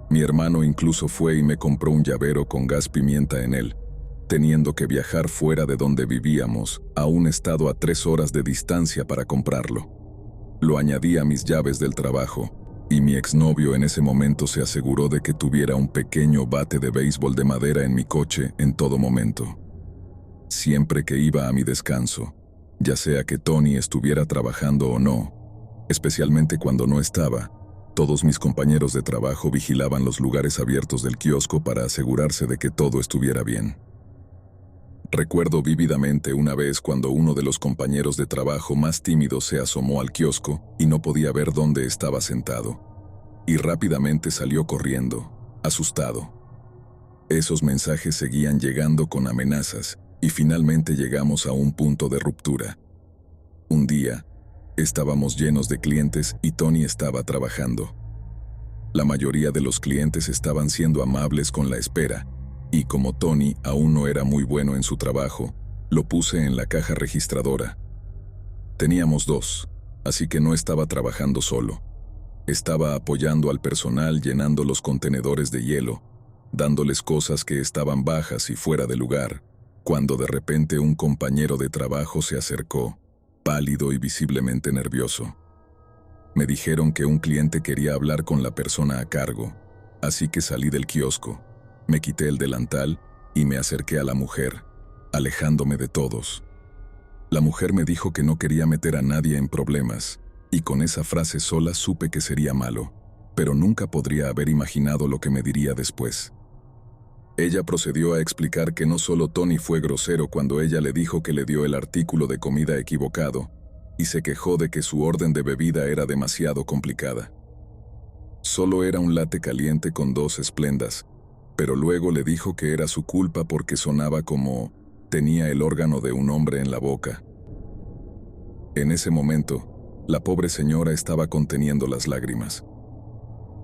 Mi hermano incluso fue y me compró un llavero con gas pimienta en él, teniendo que viajar fuera de donde vivíamos, a un estado a 3 horas de distancia para comprarlo. Lo añadí a mis llaves del trabajo, y mi exnovio en ese momento se aseguró de que tuviera un pequeño bate de béisbol de madera en mi coche en todo momento. Siempre que iba a mi descanso, ya sea que Tony estuviera trabajando o no, especialmente cuando no estaba, todos mis compañeros de trabajo vigilaban los lugares abiertos del kiosco para asegurarse de que todo estuviera bien. Recuerdo vívidamente una vez cuando uno de los compañeros de trabajo más tímidos se asomó al kiosco y no podía ver dónde estaba sentado, y rápidamente salió corriendo, asustado. Esos mensajes seguían llegando con amenazas, y finalmente llegamos a un punto de ruptura. Un día, estábamos llenos de clientes y Tony estaba trabajando. La mayoría de los clientes estaban siendo amables con la espera, y como Tony aún no era muy bueno en su trabajo, lo puse en la caja registradora. Teníamos 2, así que no estaba trabajando solo. Estaba apoyando al personal llenando los contenedores de hielo, dándoles cosas que estaban bajas y fuera de lugar, cuando de repente un compañero de trabajo se acercó, pálido y visiblemente nervioso. Me dijeron que un cliente quería hablar con la persona a cargo, así que salí del kiosco. Me quité el delantal y me acerqué a la mujer, alejándome de todos. La mujer me dijo que no quería meter a nadie en problemas, y con esa frase sola supe que sería malo, pero nunca podría haber imaginado lo que me diría después. Ella procedió a explicar que no solo Tony fue grosero cuando ella le dijo que le dio el artículo de comida equivocado, y se quejó de que su orden de bebida era demasiado complicada. Solo era un latte caliente con 2 esplendas, pero luego le dijo que era su culpa porque sonaba como tenía el órgano de un hombre en la boca. En ese momento, la pobre señora estaba conteniendo las lágrimas.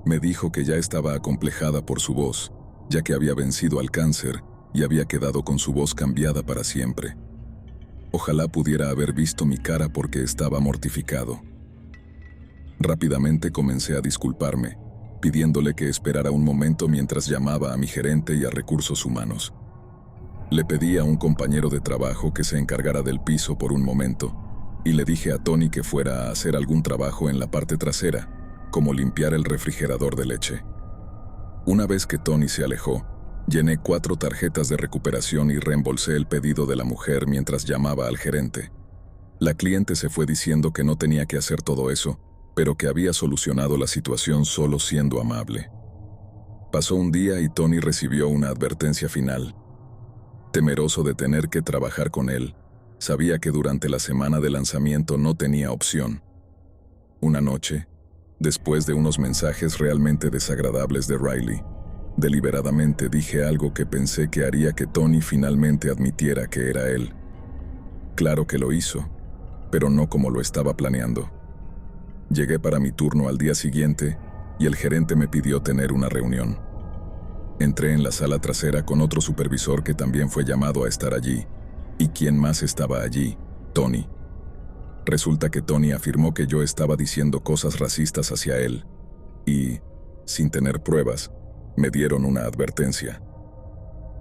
Me dijo que ya estaba acomplejada por su voz, ya que había vencido al cáncer y había quedado con su voz cambiada para siempre. Ojalá pudiera haber visto mi cara porque estaba mortificado. Rápidamente comencé a disculparme, pidiéndole que esperara un momento mientras llamaba a mi gerente y a recursos humanos. Le pedí a un compañero de trabajo que se encargara del piso por un momento, y le dije a Tony que fuera a hacer algún trabajo en la parte trasera, como limpiar el refrigerador de leche. Una vez que Tony se alejó, llené 4 tarjetas de recuperación y reembolsé el pedido de la mujer mientras llamaba al gerente. La cliente se fue diciendo que no tenía que hacer todo eso, pero que había solucionado la situación solo siendo amable. Pasó un día y Tony recibió una advertencia final. Temeroso de tener que trabajar con él, sabía que durante la semana de lanzamiento no tenía opción. Una noche, después de unos mensajes realmente desagradables de Riley, deliberadamente dije algo que pensé que haría que Tony finalmente admitiera que era él. Claro que lo hizo, pero no como lo estaba planeando. Llegué para mi turno al día siguiente y el gerente me pidió tener una reunión. Entré en la sala trasera con otro supervisor que también fue llamado a estar allí. ¿Y quién más estaba allí? Tony. Resulta que Tony afirmó que yo estaba diciendo cosas racistas hacia él y, sin tener pruebas, me dieron una advertencia.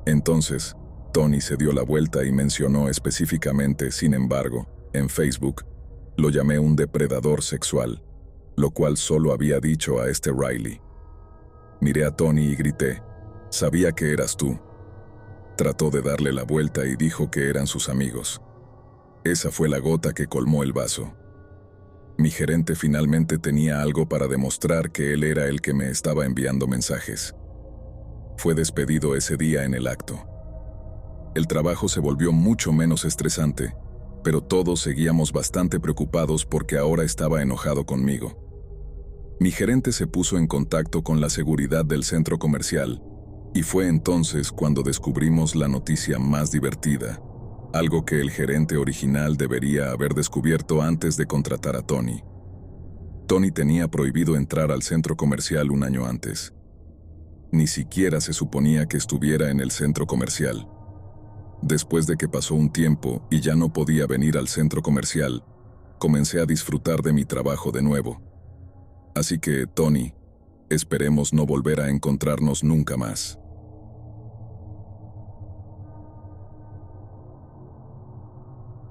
Entonces, Tony se dio la vuelta y mencionó específicamente, sin embargo, en Facebook, lo llamé un depredador sexual, lo cual solo había dicho a este Riley. Miré a Tony y grité, «Sabía que eras tú». Trató de darle la vuelta y dijo que eran sus amigos. Esa fue la gota que colmó el vaso. Mi gerente finalmente tenía algo para demostrar que él era el que me estaba enviando mensajes. Fue despedido ese día en el acto. El trabajo se volvió mucho menos estresante, pero todos seguíamos bastante preocupados porque ahora estaba enojado conmigo. Mi gerente se puso en contacto con la seguridad del centro comercial, y fue entonces cuando descubrimos la noticia más divertida, algo que el gerente original debería haber descubierto antes de contratar a Tony. Tony tenía prohibido entrar al centro comercial un año antes. Ni siquiera se suponía que estuviera en el centro comercial. Después de que pasó un tiempo y ya no podía venir al centro comercial, comencé a disfrutar de mi trabajo de nuevo. Así que, Tony, esperemos no volver a encontrarnos nunca más.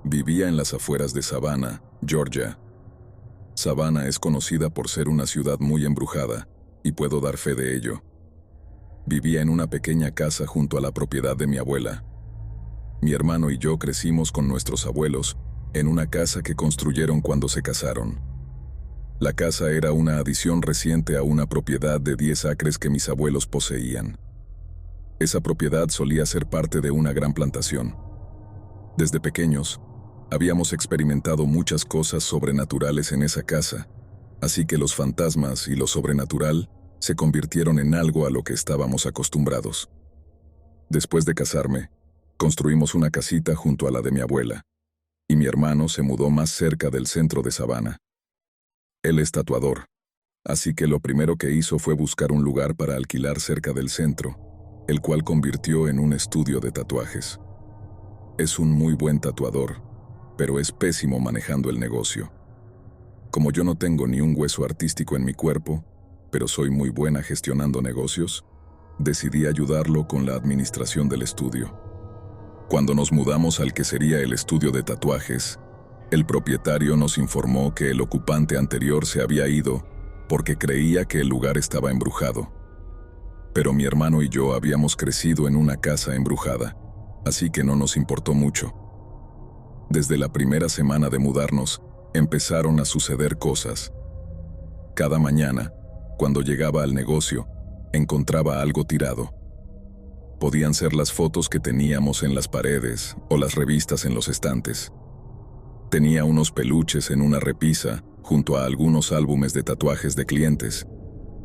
Vivía en las afueras de Savannah, Georgia. Savannah es conocida por ser una ciudad muy embrujada, y puedo dar fe de ello. Vivía en una pequeña casa junto a la propiedad de mi abuela. Mi hermano y yo crecimos con nuestros abuelos en una casa que construyeron cuando se casaron. La casa era una adición reciente a una propiedad de 10 acres que mis abuelos poseían. Esa propiedad solía ser parte de una gran plantación. Desde pequeños, habíamos experimentado muchas cosas sobrenaturales en esa casa, así que los fantasmas y lo sobrenatural se convirtieron en algo a lo que estábamos acostumbrados. Después de casarme, construimos una casita junto a la de mi abuela, y mi hermano se mudó más cerca del centro de Savannah. Él es tatuador, así que lo primero que hizo fue buscar un lugar para alquilar cerca del centro, el cual convirtió en un estudio de tatuajes. Es un muy buen tatuador, pero es pésimo manejando el negocio. Como yo no tengo ni un hueso artístico en mi cuerpo, pero soy muy buena gestionando negocios, decidí ayudarlo con la administración del estudio. Cuando nos mudamos al que sería el estudio de tatuajes, el propietario nos informó que el ocupante anterior se había ido porque creía que el lugar estaba embrujado. Pero mi hermano y yo habíamos crecido en una casa embrujada, así que no nos importó mucho. Desde la primera semana de mudarnos, empezaron a suceder cosas. Cada mañana, cuando llegaba al negocio, encontraba algo tirado. Podían ser las fotos que teníamos en las paredes o las revistas en los estantes. Tenía unos peluches en una repisa junto a algunos álbumes de tatuajes de clientes,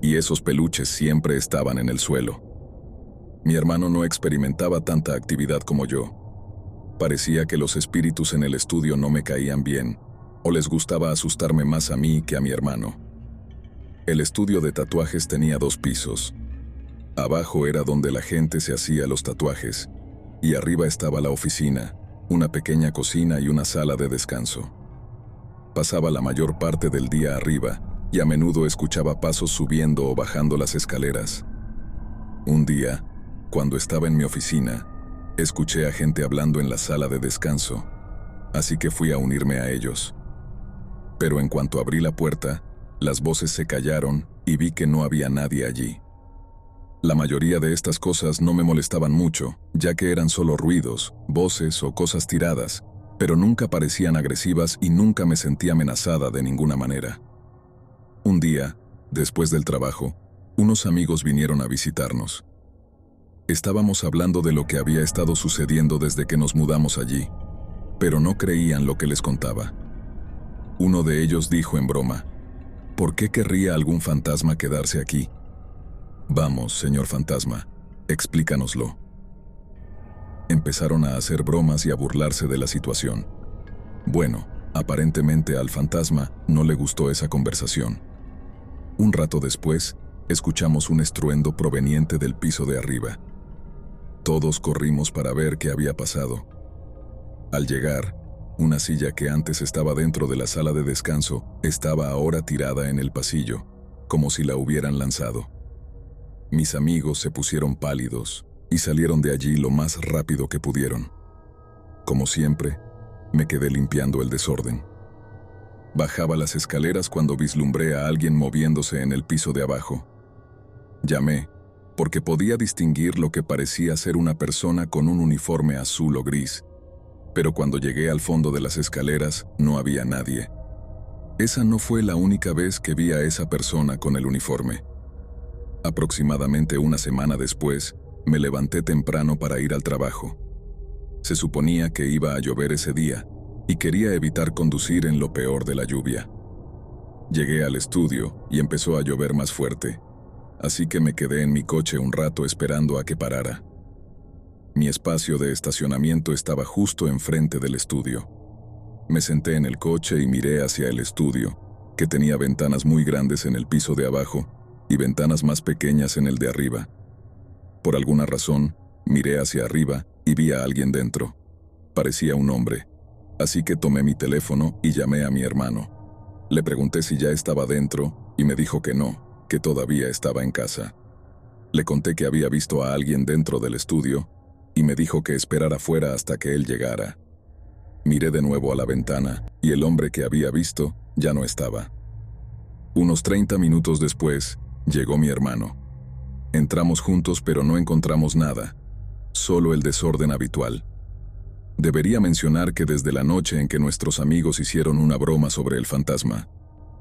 y esos peluches siempre estaban en el suelo. Mi hermano no experimentaba tanta actividad como yo. Parecía que los espíritus en el estudio no me caían bien, o les gustaba asustarme más a mí que a mi hermano. El estudio de tatuajes tenía 2 pisos. Abajo era donde la gente se hacía los tatuajes, y arriba estaba la oficina, una pequeña cocina y una sala de descanso. Pasaba la mayor parte del día arriba, y a menudo escuchaba pasos subiendo o bajando las escaleras. Un día, cuando estaba en mi oficina, escuché a gente hablando en la sala de descanso, así que fui a unirme a ellos. Pero en cuanto abrí la puerta, las voces se callaron y vi que no había nadie allí. La mayoría de estas cosas no me molestaban mucho, ya que eran solo ruidos, voces o cosas tiradas, pero nunca parecían agresivas y nunca me sentí amenazada de ninguna manera. Un día, después del trabajo, unos amigos vinieron a visitarnos. Estábamos hablando de lo que había estado sucediendo desde que nos mudamos allí, pero no creían lo que les contaba. Uno de ellos dijo en broma: ¿por qué querría algún fantasma quedarse aquí? Vamos, señor fantasma, explícanoslo. Empezaron a hacer bromas y a burlarse de la situación. Bueno, aparentemente al fantasma no le gustó esa conversación. Un rato después, escuchamos un estruendo proveniente del piso de arriba. Todos corrimos para ver qué había pasado. Al llegar, una silla que antes estaba dentro de la sala de descanso estaba ahora tirada en el pasillo, como si la hubieran lanzado. Mis amigos se pusieron pálidos y salieron de allí lo más rápido que pudieron. Como siempre, me quedé limpiando el desorden. Bajaba las escaleras cuando vislumbré a alguien moviéndose en el piso de abajo. Llamé, porque podía distinguir lo que parecía ser una persona con un uniforme azul o gris, pero cuando llegué al fondo de las escaleras no había nadie. Esa no fue la única vez que vi a esa persona con el uniforme. Aproximadamente una semana después, me levanté temprano para ir al trabajo. Se suponía que iba a llover ese día, y quería evitar conducir en lo peor de la lluvia. Llegué al estudio y empezó a llover más fuerte, así que me quedé en mi coche un rato esperando a que parara. Mi espacio de estacionamiento estaba justo enfrente del estudio. Me senté en el coche y miré hacia el estudio, que tenía ventanas muy grandes en el piso de abajo y ventanas más pequeñas en el de arriba. Por alguna razón, miré hacia arriba y vi a alguien dentro. Parecía un hombre, así que tomé mi teléfono y llamé a mi hermano. Le pregunté si ya estaba dentro y me dijo que no, que todavía estaba en casa. Le conté que había visto a alguien dentro del estudio y me dijo que esperara fuera hasta que él llegara. Miré de nuevo a la ventana y el hombre que había visto ya no estaba. Unos 30 minutos después, llegó mi hermano. Entramos juntos pero no encontramos nada, solo el desorden habitual. Debería mencionar que desde la noche en que nuestros amigos hicieron una broma sobre el fantasma,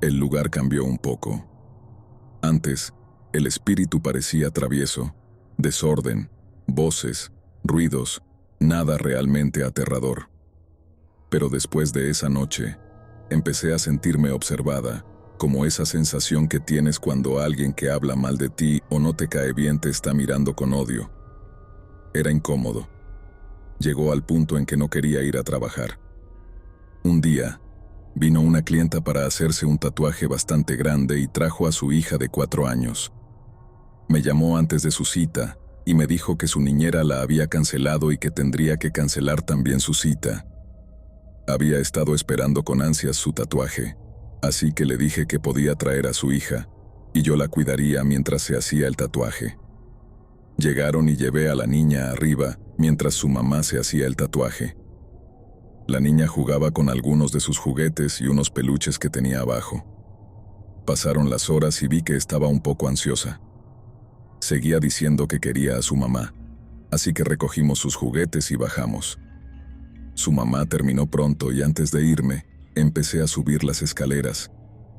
el lugar cambió un poco. Antes, el espíritu parecía travieso, desorden, voces, ruidos, nada realmente aterrador. Pero después de esa noche, empecé a sentirme observada, como esa sensación que tienes cuando alguien que habla mal de ti o no te cae bien te está mirando con odio. Era incómodo. Llegó al punto en que no quería ir a trabajar. Un día, vino una clienta para hacerse un tatuaje bastante grande y trajo a su hija de 4 años. Me llamó antes de su cita y me dijo que su niñera la había cancelado y que tendría que cancelar también su cita. Había estado esperando con ansias su tatuaje, así que le dije que podía traer a su hija y yo la cuidaría mientras se hacía el tatuaje. Llegaron y llevé a la niña arriba mientras su mamá se hacía el tatuaje. La niña jugaba con algunos de sus juguetes y unos peluches que tenía abajo. Pasaron las horas y vi que estaba un poco ansiosa. Seguía diciendo que quería a su mamá, así que recogimos sus juguetes y bajamos. Su mamá terminó pronto y antes de irme, empecé a subir las escaleras,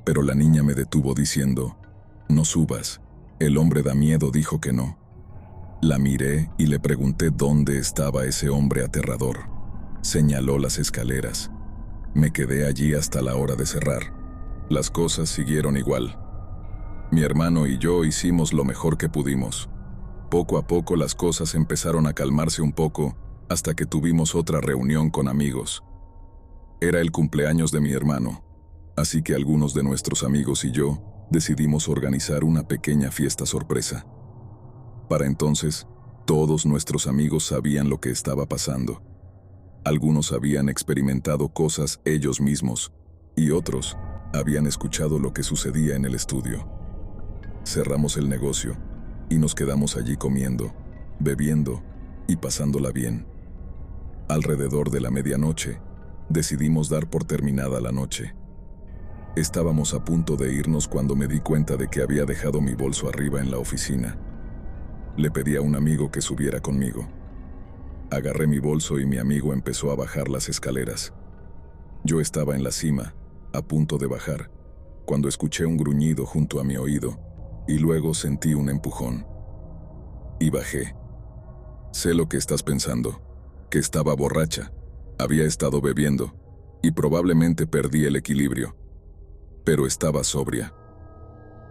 pero la niña me detuvo diciendo, «No subas, el hombre da miedo», dijo que no. La miré y le pregunté dónde estaba ese hombre aterrador. Señaló las escaleras. Me quedé allí hasta la hora de cerrar. Las cosas siguieron igual. Mi hermano y yo hicimos lo mejor que pudimos. Poco a poco las cosas empezaron a calmarse un poco hasta que tuvimos otra reunión con amigos. Era el cumpleaños de mi hermano, así que algunos de nuestros amigos y yo decidimos organizar una pequeña fiesta sorpresa. Para entonces, todos nuestros amigos sabían lo que estaba pasando. Algunos habían experimentado cosas ellos mismos, y otros habían escuchado lo que sucedía en el estudio. Cerramos el negocio, y nos quedamos allí comiendo, bebiendo y pasándola bien. Alrededor de la medianoche, decidimos dar por terminada la noche. Estábamos a punto de irnos cuando me di cuenta de que había dejado mi bolso arriba en la oficina. Le pedí a un amigo que subiera conmigo. Agarré mi bolso y mi amigo empezó a bajar las escaleras. Yo estaba en la cima, a punto de bajar, cuando escuché un gruñido junto a mi oído, y luego sentí un empujón. Y bajé. Sé lo que estás pensando, que estaba borracha, había estado bebiendo, y probablemente perdí el equilibrio. Pero estaba sobria.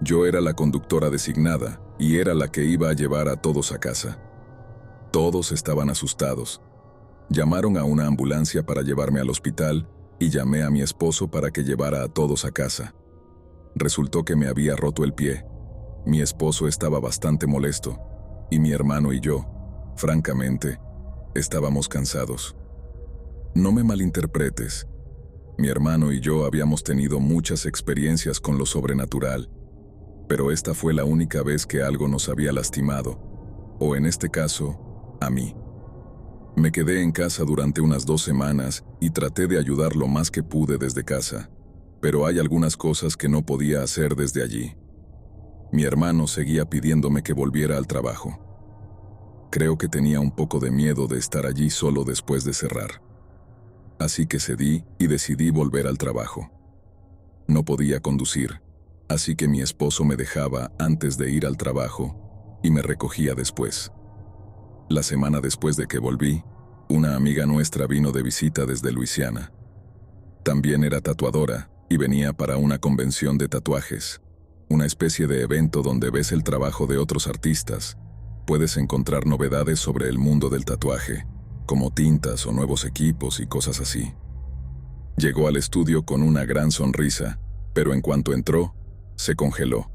Yo era la conductora designada y era la que iba a llevar a todos a casa. Todos estaban asustados. Llamaron a una ambulancia para llevarme al hospital y llamé a mi esposo para que llevara a todos a casa. Resultó que me había roto el pie. Mi esposo estaba bastante molesto y mi hermano y yo, francamente, estábamos cansados. No me malinterpretes. Mi hermano y yo habíamos tenido muchas experiencias con lo sobrenatural, pero esta fue la única vez que algo nos había lastimado, o en este caso, a mí. Me quedé en casa durante unas 2 semanas y traté de ayudar lo más que pude desde casa, pero hay algunas cosas que no podía hacer desde allí. Mi hermano seguía pidiéndome que volviera al trabajo. Creo que tenía un poco de miedo de estar allí solo después de cerrar. Así que cedí y decidí volver al trabajo. No podía conducir, así que mi esposo me dejaba antes de ir al trabajo y me recogía después. La semana después de que volví, una amiga nuestra vino de visita desde Luisiana. También era tatuadora y venía para una convención de tatuajes, una especie de evento donde ves el trabajo de otros artistas. Puedes encontrar novedades sobre el mundo del tatuaje, como tintas o nuevos equipos y cosas así. Llegó al estudio con una gran sonrisa, pero en cuanto entró, se congeló.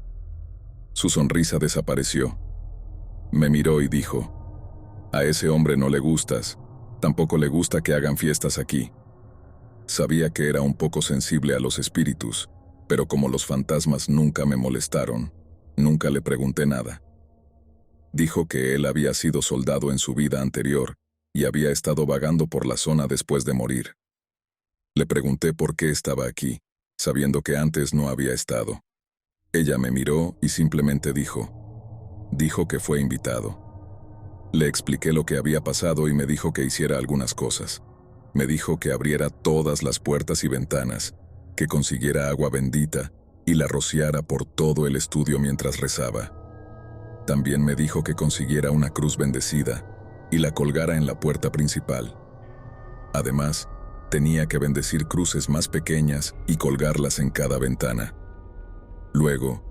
Su sonrisa desapareció. Me miró y dijo, «A ese hombre no le gustas, tampoco le gusta que hagan fiestas aquí». Sabía que era un poco sensible a los espíritus, pero como los fantasmas nunca me molestaron, nunca le pregunté nada. Dijo que él había sido soldado en su vida anterior y había estado vagando por la zona después de morir. Le pregunté por qué estaba aquí, sabiendo que antes no había estado. Ella me miró y simplemente dijo que fue invitado. Le expliqué lo que había pasado y me dijo que hiciera algunas cosas. Me dijo que abriera todas las puertas y ventanas, que consiguiera agua bendita y la rociara por todo el estudio mientras rezaba. También me dijo que consiguiera una cruz bendecida y la colgara en la puerta principal. Además, tenía que bendecir cruces más pequeñas y colgarlas en cada ventana. Luego,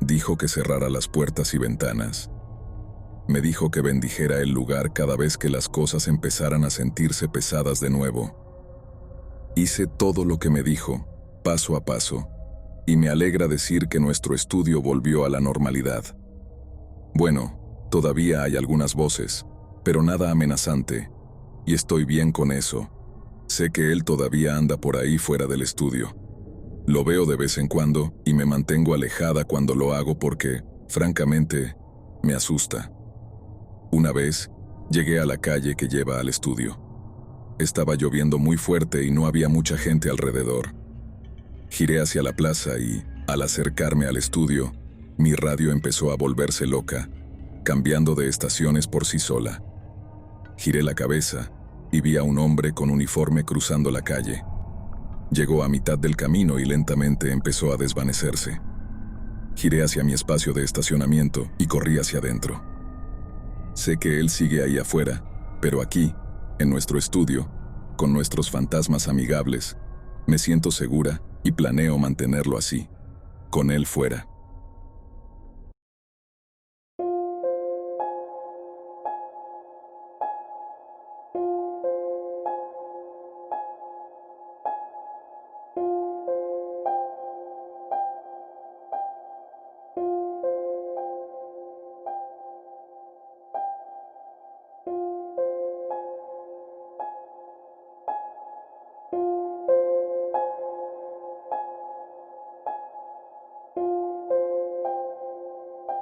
dijo que cerrara las puertas y ventanas. Me dijo que bendijera el lugar cada vez que las cosas empezaran a sentirse pesadas de nuevo. Hice todo lo que me dijo, paso a paso, y me alegra decir que nuestro estudio volvió a la normalidad. Bueno, todavía hay algunas voces, pero nada amenazante, y estoy bien con eso. Sé que él todavía anda por ahí fuera del estudio. Lo veo de vez en cuando y me mantengo alejada cuando lo hago porque, francamente, me asusta. Una vez, llegué a la calle que lleva al estudio. Estaba lloviendo muy fuerte y no había mucha gente alrededor. Giré hacia la plaza y, al acercarme al estudio, mi radio empezó a volverse loca, cambiando de estaciones por sí sola. Giré la cabeza y vi a un hombre con uniforme cruzando la calle. Llegó a mitad del camino y lentamente empezó a desvanecerse. Giré hacia mi espacio de estacionamiento y corrí hacia adentro. Sé que él sigue ahí afuera, pero aquí, en nuestro estudio, con nuestros fantasmas amigables, me siento segura y planeo mantenerlo así, con él fuera.